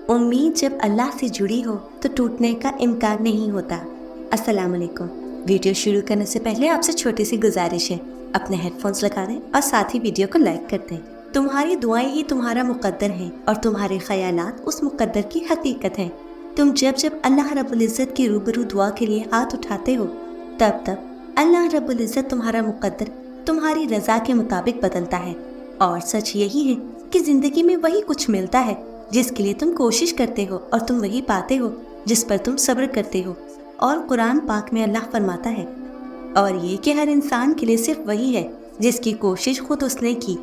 उम्मीद जब अल्लाह से जुड़ी हो तो टूटने का इम्कान नहीं होता। अस्सलाम वालेकुम। वीडियो शुरू करने से पहले आपसे छोटी सी गुजारिश है, अपने हेडफोन्स लगा दें और साथ ही वीडियो को लाइक कर दें। तुम्हारी दुआएं ही तुम्हारा मुकद्दर हैं और तुम्हारे ख्यालात उस मुकद्दर की हकीकत हैं। तुम जब जब अल्लाह रब्बुल इज़्ज़त की रूबरू दुआ के लिए हाथ उठाते हो तब तब अल्लाह रब्बुल इज़्ज़त तुम्हारा मुकद्दर तुम्हारी रज़ा के मुताबिक बदलता है। और सच यही है कि ज़िंदगी में वही कुछ मिलता है जिसके लिए तुम कोशिश करते हो, और तुम वही पाते हो जिस पर तुम सब्र करते हो। और कुरान पाक में अल्लाह फरमाता है, और ये कि हर इंसान के लिए सिर्फ वही है जिसकी कोशिश खुद उसने की,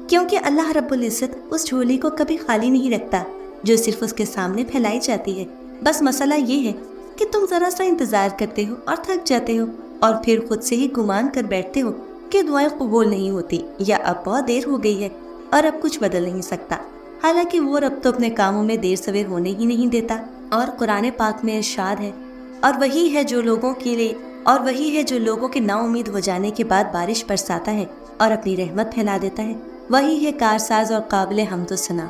क्योंकि अल्लाह रब्बुल इज़्ज़त उस झोली को कभी खाली नहीं रखता जो सिर्फ उसके सामने फैलाई जाती है। बस मसला ये है कि तुम ज़रा सा इंतज़ार करते हो और थक जाते हो, और फिर खुद से ही गुमान कर बैठते हो कि दुआएं कबूल नहीं होती, या अब बहुत देर हो गई है और अब कुछ बदल नहीं सकता। हालांकि वो रब तो अपने कामों में देर सवेर होने ही नहीं देता। और कुरान पाक में इरशाद है, और वही है जो लोगों के नाउम्मीद हो जाने के बाद बारिश बरसाता है और अपनी रहमत फैला देता है। वही है कारसाज और काबिल हम्द व सना।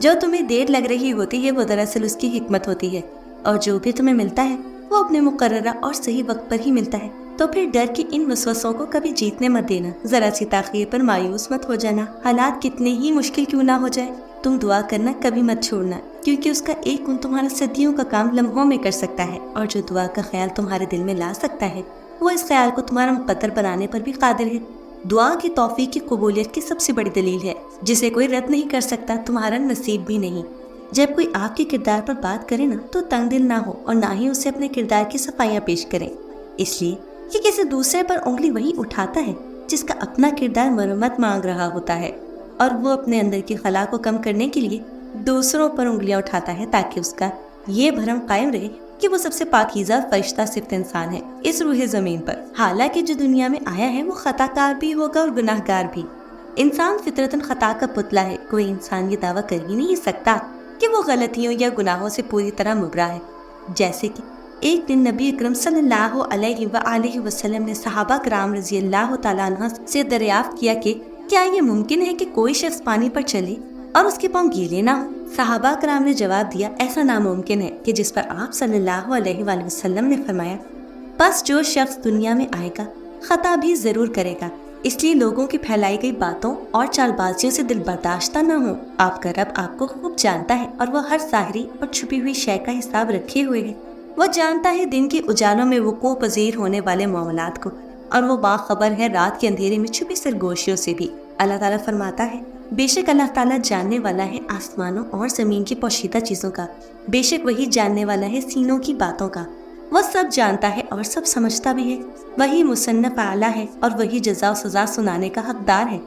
जो तुम्हें देर लग रही होती है वो दरअसल उसकी हिकमत होती है, और जो भी तुम्हें मिलता है वो अपने मुकर्ररा और सही वक्त पर ही मिलता है। तो फिर डर के इन वसवसों को कभी जीतने मत देना, जरा सी ताखीर पर मायूस मत हो जाना। हालात कितने ही मुश्किल क्यों ना हो जाए, तुम दुआ करना कभी मत छोड़ना, क्योंकि उसका एक गुण तुम्हारा सदियों का काम लम्हों में कर सकता है। और जो दुआ का ख्याल तुम्हारे दिल में ला सकता है वो इस ख्याल को तुम्हारा मुकद्दर बनाने पर भी कादिर है। दुआ की तौफीक की कबूलियत की सबसे बड़ी दलील है, जिसे कोई रद्द नहीं कर सकता, तुम्हारा नसीब भी नहीं। जब कोई आपके किरदार पर बात करे ना तो तंग दिल ना हो, और ना ही उसे अपने किरदार की सफाइयाँ पेश करें, इसलिए कि किसी दूसरे पर उंगली वही उठाता है जिसका अपना किरदार मरम्मत मांग रहा होता है, और वो अपने अंदर की खला को कम करने के लिए दूसरों पर उंगलियां उठाता है, ताकि उसका ये भरम कायम रहे कि वो सबसे पाकीज़ा फरिश्ता सिर्फ इंसान है इस रूहे ज़मीन पर। हालांकि जो दुनिया में आया है वो खताकार भी होगा और गुनाहगार भी। इंसान फितरतन खता का पुतला है। कोई इंसान ये दावा कर ही नहीं सकता कि वो गलतियों या गुनाहों से पूरी तरह मुबरा है। जैसे कि एक दिन नबी अकरम सल्लल्लाहु अलैहि वसल्लम ने सहाबा कराम रज़ी अल्लाह तआला अन्हा से दरियाफ्त किया कि क्या ये मुमकिन है कि कोई शख्स पानी पर चले और उसके पाँव गीले ना हो। सहाबा कराम ने जवाब दिया, ऐसा नामुमकिन है, कि जिस पर आप सल्लल्लाहु अलैहि वसल्लम ने फरमाया, बस जो शख्स दुनिया में आएगा खता भी जरूर करेगा, इसलिए लोगों की फैलाई गई बातों और चालबाजियों से दिल बर्दाश्त न हो। आपका रब आपको खूब जानता है, और वह हर ज़ाहिरी और छुपी हुई शय का हिसाब रखे हुए है। वह जानता है दिन के उजालों में वक़ूअ पज़ीर होने वाले मामलात को, और वो बाखबर है रात के अंधेरे में छुपी सरगोशियों से भी। अल्लाह ताला फरमाता है, बेशक अल्लाह ताला जानने वाला है आसमानों और ज़मीन की पोशीदा चीज़ों का, बेशक वही जानने वाला है सीनों की बातों का। वह सब जानता है और सब समझता भी है। वही मुसन्नफ़ आला है और वही जज़ा सज़ा सुनाने का हकदार है।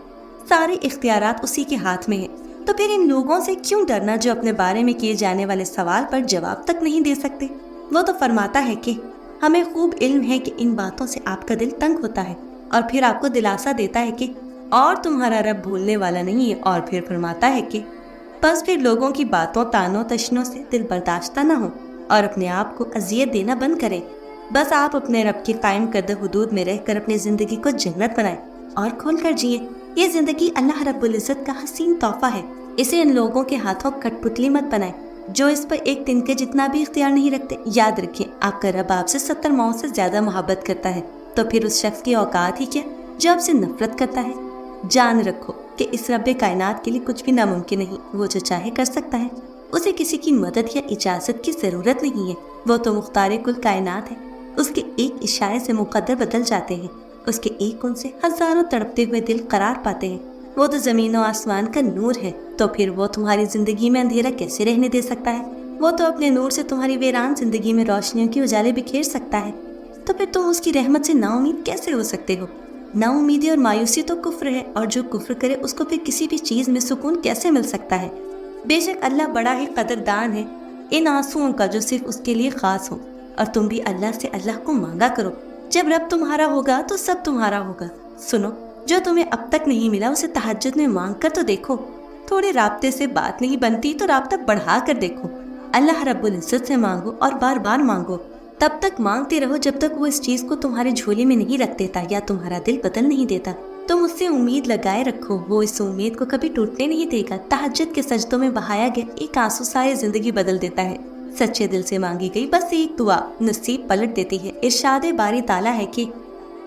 सारे इख्तियारात उसी के हाथ में है। तो फिर इन लोगों से क्यों डरना जो अपने बारे में किए जाने वाले सवाल पर जवाब तक नहीं दे सकते। वो तो फरमाता है कि हमें खूब इल्म है कि इन बातों से आपका दिल तंग होता है, और फिर आपको दिलासा देता है कि और तुम्हारा रब भूलने वाला नहीं है। और फिर फरमाता है कि बस फिर लोगों की बातों तानों तशनों से दिल बर्दाश्त न हो और अपने आप को अजियत देना बंद करें। बस आप अपने रब की कायम करदा हुदूद में रहकर अपनी ज़िंदगी को जन्नत बनाएं और खोल कर जिए। ये ज़िंदगी अल्लाह रब्बुल इज़्ज़त का हसीन तोहफा है। इसे इन लोगों के हाथों कठपुतली मत बनाएं जो इस पर एक तिनके जितना भी इख्तियार नहीं रखते। याद रखिए, आपका रब आपसे 70 मौत से ज़्यादा मोहब्बत करता है, तो फिर उस शख्स की औकात ही क्या जो आपसे नफरत करता है। जान रखो कि इस रब कायनात के लिए कुछ भी नामुमकिन नहीं। वो जो चाहे कर सकता है, उसे किसी की मदद या इजाज़त की ज़रूरत नहीं है। वो तो मुख्तार कुल कायनात है। उसके एक इशारे से मुकद्दर बदल जाते हैं। उसके एक गुण से हज़ारों तड़पते हुए दिल करार पाते हैं। वो तो ज़मीन और आसमान का नूर है, तो फिर वो तुम्हारी ज़िंदगी में अंधेरा कैसे रहने दे सकता है। वो तो अपने नूर से तुम्हारी वीरान ज़िंदगी में रोशनियों की उजाले बिखेर सकता है। तो फिर तुम उसकी रहमत से नाउम्मीद कैसे हो सकते हो। नाउम्मीदी और मायूसी तो कुफ्र है, और जो कुफ्र करे उसको फिर किसी भी चीज़ में सुकून कैसे मिल सकता है। बेशक अल्लाह बड़ा ही कदरदान है इन आंसुओं का जो सिर्फ उसके लिए ख़ास हो। और तुम भी अल्लाह से अल्लाह को मांगा करो। जब रब तुम्हारा होगा तो सब तुम्हारा होगा। सुनो, जो तुम्हें अब तक नहीं मिला उसे तहज्जुद में मांग कर तो देखो। थोड़े राब्ते से बात नहीं बनती तो राब्ता बढ़ा कर देखो। अल्लाह रब्बुल इज़्ज़त से मांगो और बार बार मांगो। तब तक मांगते रहो जब तक वो इस चीज़ को तुम्हारे झोले में नहीं रख देता या तुम्हारा दिल बदल नहीं देता। तुम उससे उम्मीद लगाए रखो, वो इस उम्मीद को कभी टूटने नहीं देगा। तहज्जुद के सजदों में बहाया गया एक आंसू सारी जिंदगी बदल देता है। सच्चे दिल से मांगी गई बस एक दुआ नसीब पलट देती है। इरशाद बारी ताला है कि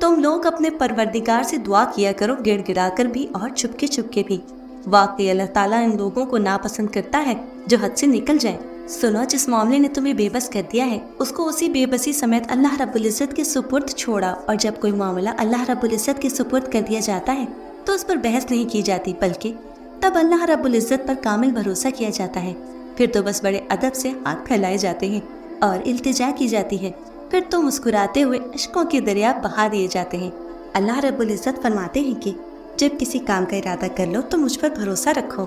तुम लोग अपने परवरदिगार से दुआ किया करो, गिड़गिड़ा कर भी और चुपके चुपके भी। वाकई अल्लाह ताला इन लोगों को नापसंद करता है जो हद से निकल जाए। सुनो, जिस मामले ने तुम्हें बेबस कर दिया है उसको उसी बेबसी समेत अल्लाह रब्बुल इज्जत के सुपुर्द छोड़ा। और जब कोई मामला अल्लाह रब्बुल इज्जत के सुपुर्द कर दिया जाता है तो उस पर बहस नहीं की जाती, बल्कि तब अल्लाह रब्बुल इज्जत पर कामिल भरोसा किया जाता है। फिर तो बस बड़े अदब से हाथ फैलाए जाते हैं और इल्तिजा की जाती है। फिर तो मुस्कुराते हुए अश्कों के दरिया बहा दिए जाते हैं। अल्लाह रब्बुल इज्जत फरमाते हैं कि जब किसी काम का इरादा कर लो तो मुझ पर भरोसा रखो।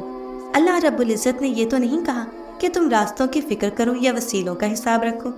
अल्लाह रब्बुल इज्जत ने ये तो नहीं कहा कि तुम रास्तों की फिक्र करो या वसीलों का हिसाब रखो।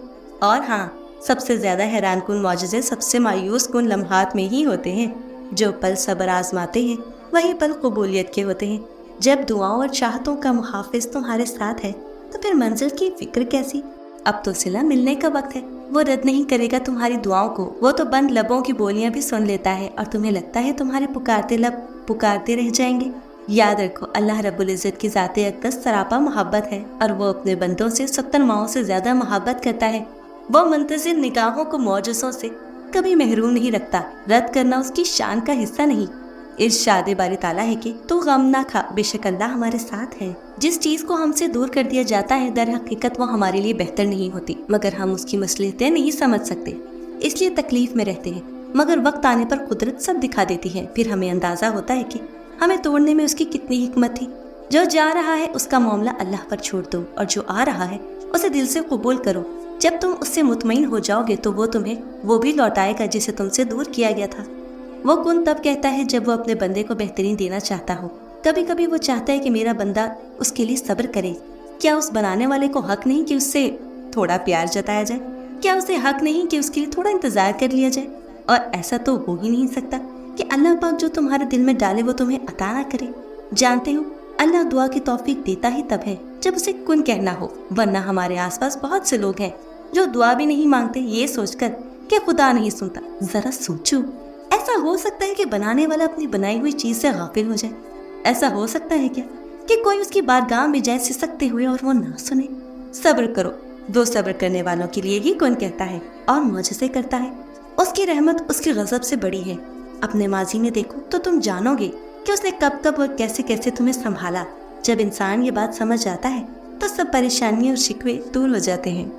और हाँ, सबसे ज्यादा हैरान कुन मौजज़े सबसे मायूस कुन लम्हात में ही होते हैं। जो पल सब्र आजमाते हैं वही पल कबूलियत के होते हैं। जब दुआओं और चाहतों का मुहाफिज तुम्हारे साथ है तो फिर मंजिल की फिक्र कैसी। अब तो सिला मिलने का वक्त है। वो रद्द नहीं करेगा तुम्हारी दुआओं को। वो तो बंद लबों की बोलियां भी सुन लेता है और तुम्हें लगता है तुम्हारे पुकारते लब पुकारते रह जाएंगे। याद रखो, अल्लाह रब्बुल इज्जत की ज़ाते अक़दस सरापा मोहब्बत है और वो अपने बंदों से 70 माओं से ज्यादा मोहब्बत करता है। वो मुंतज़िर निगाहों को मौजज़ों से कभी महरूम नहीं रखता। रद्द करना उसकी शान का हिस्सा नहीं। इरशाद बारी ताला है कि तू गम ना खा, बेशक अल्लाह हमारे साथ है। जिस चीज़ को हमसे दूर कर दिया जाता है दर हकीकत वो हमारे लिए बेहतर नहीं होती, मगर हम उसकी मसलहतें नहीं समझ सकते, इसलिए तकलीफ में रहते हैं। मगर वक्त आने पर कुदरत सब दिखा देती है। फिर हमें अंदाज़ा होता है कि हमें तोड़ने में उसकी कितनी हिकमत थी। जो जा रहा है उसका मामला अल्लाह पर छोड़ दो और जो आ रहा है उसे दिल से कबूल करो। जब तुम उससे मुतमईन हो जाओगे तो वो तुम्हें वो भी लौटाएगा जिसे तुमसे दूर किया गया था। वो कुन तब कहता है जब वो अपने बंदे को बेहतरीन देना चाहता हो। कभी कभी वो चाहता है कि मेरा बंदा उसके लिए सब्र करे। क्या उस बनाने वाले को हक नहीं कि उससे थोड़ा प्यार जताया जाए? क्या उसे हक नहीं कि उसके लिए थोड़ा इंतजार कर लिया जाए? और ऐसा तो हो ही नहीं सकता कि अल्लाह पाक जो तुम्हारे दिल में डाले वो तुम्हें अता ना करे। जानते हो, अल्लाह दुआ की तौफीक देता ही तब है जब उसे कुन कहना हो, वरना हमारे आसपास बहुत से लोग हैं जो दुआ भी नहीं मांगते ये सोचकर कि खुदा नहीं सुनता। जरा सोचो, ऐसा हो सकता है कि बनाने वाला अपनी बनाई हुई चीज से गाफिल हो जाए? ऐसा हो सकता है क्या कि कोई उसकी बारगाह में जाए सिसकते हुए और वो ना सुने? सब्र करो, दो सब्र करने वालों के लिए ही कौन कहता है और मौजज़े करता है। उसकी रहमत उसकी गजब से बड़ी है। अपने माजी में देखो तो तुम जानोगे कि उसने कब कब और कैसे कैसे तुम्हें संभाला। जब इंसान ये बात समझ आता है तो सब परेशानियां और शिकवे दूर हो जाते हैं।